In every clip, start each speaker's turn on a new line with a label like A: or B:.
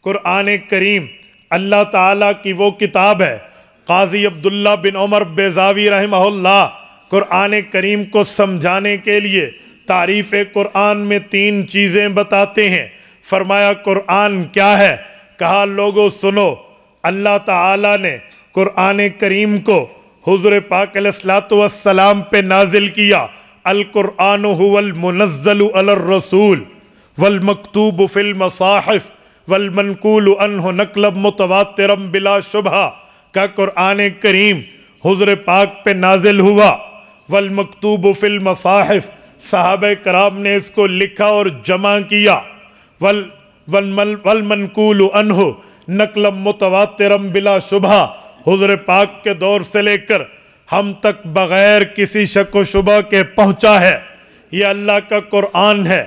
A: قرآن کریم اللہ تعالیٰ کی وہ کتاب ہے. قاضی عبداللہ بن عمر بیضاوی رحمہ اللہ قرآن کریم کو سمجھانے کے لیے تعریف قرآن میں 3 چیزیں بتاتے ہیں. فرمایا قرآن کیا ہے؟ کہا لوگو سنو، اللہ تعالیٰ نے قرآن کریم کو حضور پاک علیہ الصلوۃ والسلام پہ نازل کیا. القرآن هو المنزل علی الرسول والمکتوب فی المصاحف والمنقول عنہ نقلا متواترا بلا شبہ. کا قرآن کریم حضور پاک پہ نازل ہوا. والمکتوب فی المصاحف، صحابہ کرام نے اس کو لکھا اور جمع کیا. والمنقول عنہ نقلا متواترا بلا شبہ، حضور پاک کے دور سے لے کر ہم تک بغیر کسی شک و شبہ کے پہنچا ہے. یہ اللہ کا قرآن ہے.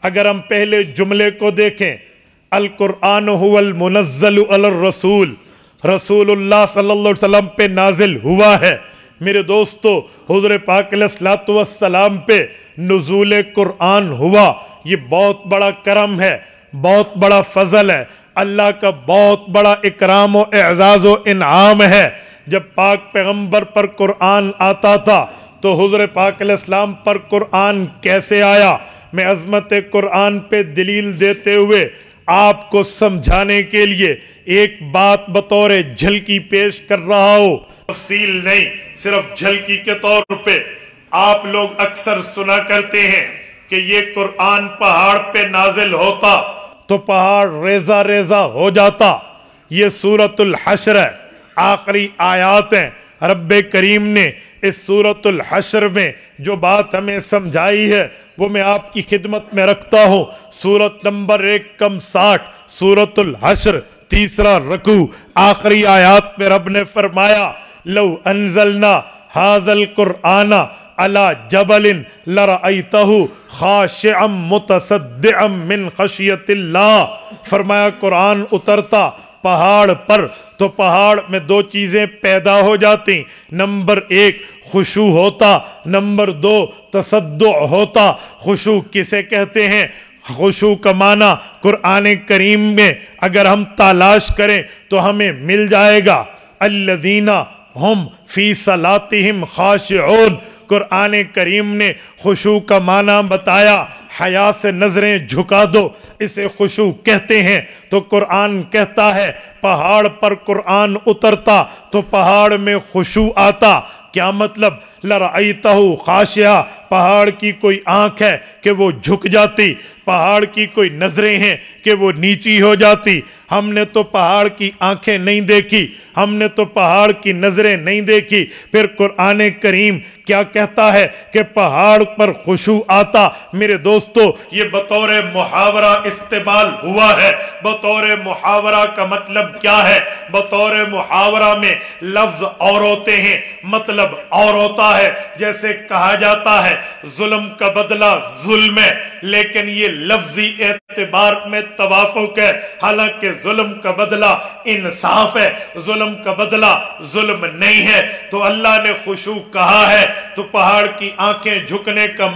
A: اگر ہم پہلے جملے کو دیکھیں، القرآن هو المنزل علی الرسول، رسول اللہ صلی اللہ علیہ وسلم پہ نازل ہوا ہے. میرے دوستو، حضور پاک علیہ الصلوۃ والسلام پہ نزول قرآن ہوا. یہ بہت بڑا کرم ہے، بہت بڑا فضل ہے، اللہ کا بہت بڑا اکرام و اعزاز و انعام ہے. جب پاک پیغمبر پر قرآن آتا تھا تو حضور پاک علیہ السلام پر قرآن کیسے آیا؟ میں عظمت قرآن پہ دلیل دیتے ہوئے آپ کو سمجھانے کے لیے ایک بات بطور جھلکی پیش کر رہا ہوں. تفصیل نہیں، صرف جھلکی کے طور پہ. آپ لوگ اکثر سنا کرتے ہیں کہ یہ قرآن پہاڑ پہ نازل ہوتا تو پہاڑ ریزہ ریزہ ہو جاتا. یہ سورۃ الحشر ہے، آخری آیات ہیں. رب کریم نے اس سورۃ الحشر میں جو بات ہمیں سمجھائی ہے وہ میں آپ کی خدمت میں رکھتا ہوں. سورت نمبر 160 سورۃ الحشر، 3 رکوع، آخری آیات میں رب نے فرمایا لو انزلنا ھذا القرآن علی جبل لرأیتہ خاشعا متصدعا من خشیت اللہ. فرمایا قرآن اترتا پہاڑ پر تو پہاڑ میں 2 چیزیں پیدا ہو جاتی. نمبر 1 خشوع ہوتا، نمبر 2 تصدع ہوتا. خشوع کسے کہتے ہیں؟ خشوع کا معنی قرآن کریم میں اگر ہم تلاش کریں تو ہمیں مل جائے گا. الذین ہم فی صلاتہم خاشعون. قرآن کریم نے خشوع کا معنی بتایا. حیا سے نظریں جھکا دو، اسے خشوع کہتے ہیں. تو قرآن کہتا ہے پہاڑ پر قرآن اترتا تو پہاڑ میں خشوع آتا. کیا مطلب؟ لرأیتہ خاشعا، پہاڑ کی کوئی آنکھ ہے کہ وہ جھک جاتی، پہاڑ کی کوئی نظریں ہیں کہ وہ نیچی ہو جاتی. ہم نے تو پہاڑ کی آنکھیں نہیں دیکھی، ہم نے تو پہاڑ کی نظریں نہیں دیکھی. پھر قرآن کریم کیا کہتا ہے کہ پہاڑ پر خشوع آتا. میرے دوستو، یہ بطور محاورہ استعمال ہوا ہے. بطور محاورہ کا مطلب کیا ہے؟ بطور محاورہ میں لفظ اور ہوتے ہیں، مطلب اور ہوتا ہے. جیسے کہا جاتا ہے ظلم کا بدلہ ظلم ہے، لیکن یہ لفظی اعتبار میں توافق ہے. حالانکہ ظلم کا بدلہ انصاف ہے، ظلم کا بدلہ ظلم نہیں ہے. تو اللہ نے خشوع کہا ہے تو پہاڑ کی آنکھیں جھکنے کا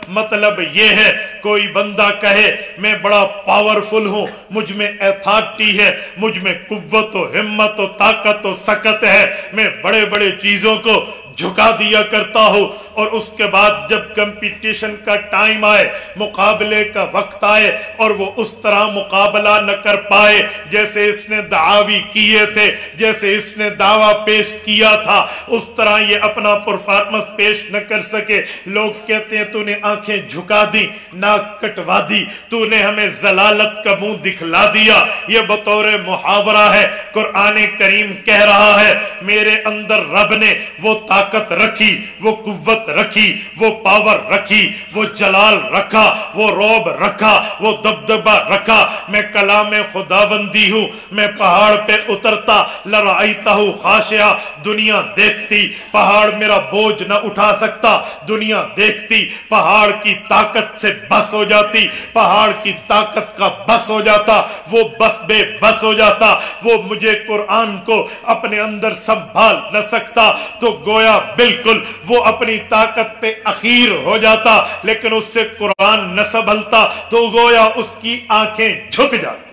A: مطلب یہ ہے کوئی بندہ کہے میں بڑا پاورفل ہوں، مجھ میں ایتھارٹی ہے، مجھ میں قوت و ہمت و طاقت و سکت ہے، میں بڑے بڑے چیزوں کو جھکا دیا کرتا ہوں. اور اس کے بعد جب کمپٹیشن کا ٹائم آئے، مقابلے کا وقت آئے اور وہ اس طرح مقابلہ نہ کر پائے جیسے اس نے دعاوی کیے تھے، جیسے اس نے دعویٰ پیش کیا تھا، اس طرح یہ اپنا پرفارمنس پیش نہ کر سکے. لوگ کہتے ہیں تو نے آنکھیں جھکا دی، ناک کٹوا دی، تو نے ہمیں ضلالت کا منہ دکھلا دیا. یہ بطور محاورہ ہے. قرآن کریم کہہ رہا ہے میرے اندر رب نے وہ طاقت رکھی، وہ قوت رکھی، وہ پاور رکھی، وہ جلال رکھا، وہ روب رکھا، وہ دبدبہ رکھا. میں کلام خداوندی ہوں. میں پہاڑ پہ اترتا لرأیتہ خاشعا، دنیا دیکھتی پہاڑ میرا بوجھ نہ اٹھا سکتا. دنیا دیکھتی پہاڑ کی طاقت سے بس ہو جاتی، پہاڑ کی طاقت کا بس ہو جاتا، وہ بس بے بس ہو جاتا. وہ مجھے قرآن کو اپنے اندر سنبھال نہ سکتا تو گویا بالکل وہ اپنی طاقت پہ اخیر ہو جاتا. لیکن اس سے قرآن نہ سنبھلتا تو گویا اس کی آنکھیں جھک جاتی.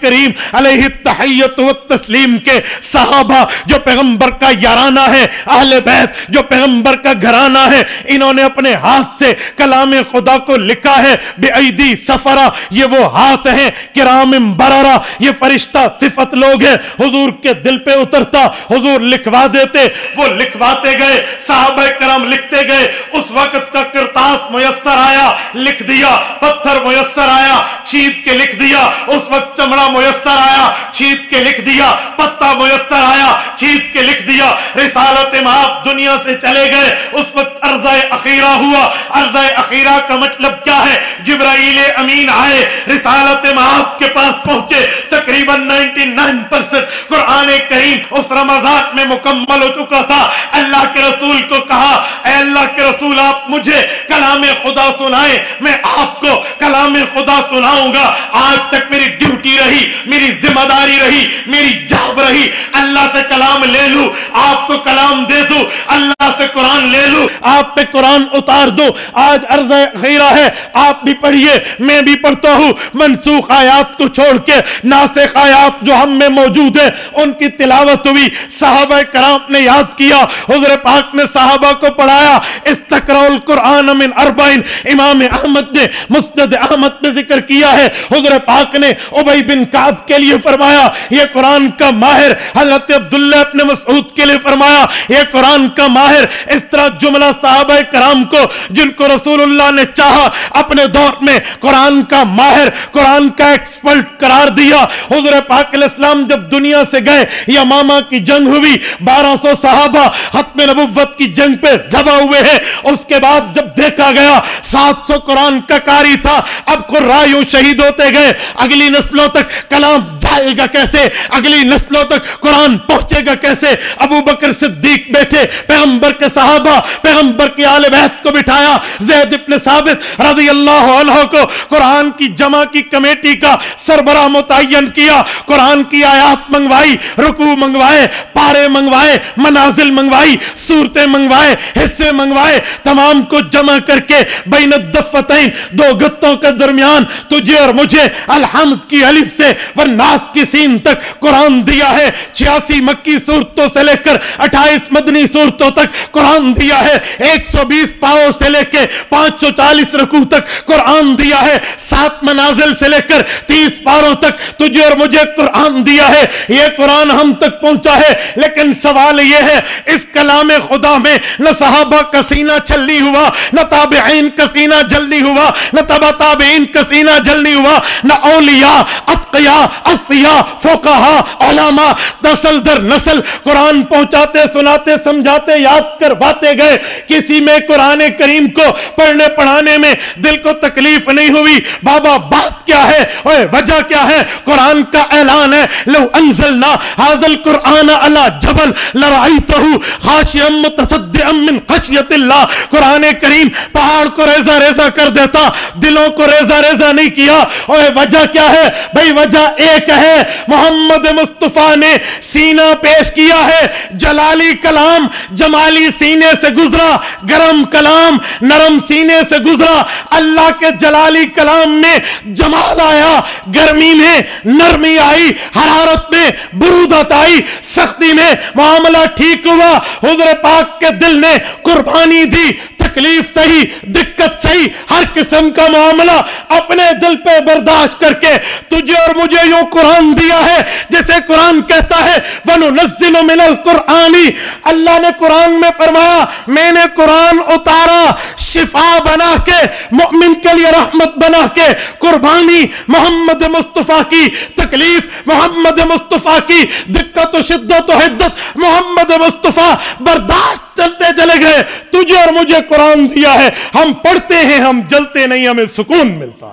A: کریم علیہ التحیت و تسلیم کے صحابہ جو پیغمبر کا یارانہ ہے، اہل بیت جو پیغمبر کا گھرانہ ہے، انہوں نے اپنے ہاتھ سے کلام خدا کو لکھا ہے۔ بِأَيْدِي سفرہ، یہ وہ ہاتھ ہیں، کرام بررہ، یہ فرشتہ صفت لوگ ہیں۔ حضور کے دل پہ اترتا، حضور لکھوا دیتے، وہ لکھواتے گئے، صحابہ کرام لکھتے گئے۔ اس وقت کا کرتاس میسر آیا، لکھ دیا، پتھر میسر آیا، چھید کے لکھ دیا۔ اس وقت چمڑا میسر آیا، چھید کے لکھ دیا، پتا میسر آیا، چھید کے لکھ دیا۔ رسالت مآب دنیا سے چلے گئے، اس وقت عرضہ اخیرہ ہوا۔ عرضہ اخیرہ کا مطلب کیا ہے؟ جبرائیل امین آئے، رسالت مآب کے پاس پہنچے، تقریباً 99% قرآن کریم اس رمضان میں مکمل ہو چکا تھا۔ اللہ کے رسول کو کہا، اے اللہ کے رسول آپ مجھے کلام خدا سنائیں، میں آپ کو کلام خدا سناؤں گا۔ آج تک میری ڈیوٹی رہی، میری ذمہ داری رہی، میری جاب رہی، اللہ سے کلام لے لوں، آپ کو کلام دے دوں، اللہ سے قرآن لے لوں، آپ پہ قرآن اتار دوں۔ آج عرضہ خیرہ ہے، آپ بھی پڑھیے، میں بھی پڑھتا ہوں۔ منسوخ آیات کو چھوڑ کے ناسخ آیات جو ہم میں موجود ہیں ان کی تلاوت ہوئی، صحابہ کرام نے یاد کیا، حضور پاک نے صحابہ کو پڑھایا۔ استقرأ القرآن من اربعین، امام احمد نے مسند احمد میں ذکر کیا ہے، حضور پاک نے ابی بن کعب کے لیے فرمایا یہ قرآن کا ماہر، حضرت عبداللہ ابن مسعود کے لیے فرمایا یہ قرآن کا ماہر۔ اس طرح جملہ صحابہ کرام کو جن کو رسول اللہ نے چاہا اپنے دور میں قرآن کا ماہر، قرآن کا ایکسپرٹ قرار دیا۔ حضور پاک علیہ السلام جب دنیا سے گئے، یمامہ کی جنگ ہوئی، 1200 صحابہ ختم نبوت کی جنگ پہ ذبح ہوئے ہیں۔ اس کے بعد جب دیکھا گیا 700 قرآن کا قاری تھا، اب قرآیوں شہید ہوتے گئے، اگلی نسلوں تک کلام جائے گا کیسے، اگلی نسلوں تک قرآن پہنچے گا کیسے؟ ابو بکر صدیق بیٹھے، پیغمبر کے صحابہ، پیغمبر کی آل بیت کو بٹھایا، زید بن ثابت رضی اللہ عنہ کو قرآن کی جمع کی کمیٹی کا سربراہ متعین کیا، قرآن کی آیات منگوائی، رکوع منگوائے، پارے منگوائے، منازل منگوائی، صورتیں منگوائے، حصے منگوائے، تمام کو جمع کر کے بین الدفتین، دو گتوں کے درمیان تجھے اور مجھے الحمد کی الف سے والناس کی سین تک قرآن دیا ہے۔ 86 مکی صورتوں سے لے کر 28 مدنی صورتوں تک قرآن دیا ہے، 120 پاؤں سے لے کے 540 رکوع تک قرآن دیا ہے، 7 منازل سے لے کر 30 پاروں تک تجھے اور مجھے قرآن دیا ہے۔ یہ قرآن ہم تک پہنچا ہے، لیکن سوال یہ ہے اس کلام خدا میں نہ صحابہ کا سینہ چھلنی ہوا، نہ تابعین کا سینہ جلنی ہوا، نہ تبع تابعین کا سینہ جلنی ہوا، نہ اولیاء، اتقیاء، اصفیاء، فقہاء، علماء نسل در نسل قرآن پہنچاتے، سناتے، سمجھاتے، یاد کرواتے گئے۔ کسی میں قرآن کریم کو پڑھنے پڑھانے میں دل کو تکلیف نہیں ہوئی۔ بابا بات کیا ہے اور وجہ کیا ہے؟ قرآن کا اعلان ہے، لو انزلنا ھذا القرآن علی جبل لرأیتہ خاشعا متصدعا من خشیۃ اللہ۔ قرآن کریم پہاڑ کو ریزہ ریزہ کر دیتا، دلوں کو ریزہ ریزہ نہیں کیا۔ اور وجہ کیا ہے بھائی؟ وجہ ایک ہے، محمد مصطفیٰ نے سینہ پیش کیا ہے، جلالی کلام جمالی سینے سے گزرا، گرم کلام نرم سینے سے گزرا۔ اللہ کے جلالی کلام میں جمال آیا، گرمی میں نرمی آئی، حرارت میں برودت آئی، سختی میں معاملہ ٹھیک ہوا۔ حضور پاک کے دل نے قربانی دی، تکلیف سہی، دقت سہی، ہر قسم کا معاملہ اپنے دل پہ برداشت کر کے تجھے اور مجھے یوں قرآن دیا ہے جیسے قرآن کہتا ہے وَنُنَزِّلُ مِنَ الْقُرْآنِ۔ اللہ نے قرآن میں فرمایا میں نے قرآن اتارا شفا بنا کے، مومن کے لیے رحمت بنا کے، قربانی محمد مصطفیٰ کی، تکلیف محمد مصطفیٰ کی، دقت و شدت و حدت محمد مصطفیٰ برداشت چلتے چلے گئے۔ تجھے اور مجھے قرآن دیا ہے، ہم پڑھتے ہیں، ہم جلتے نہیں، ہمیں سکون ملتا۔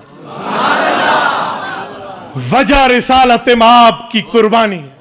A: وجہ رسالت مآب کی قربانی ہے۔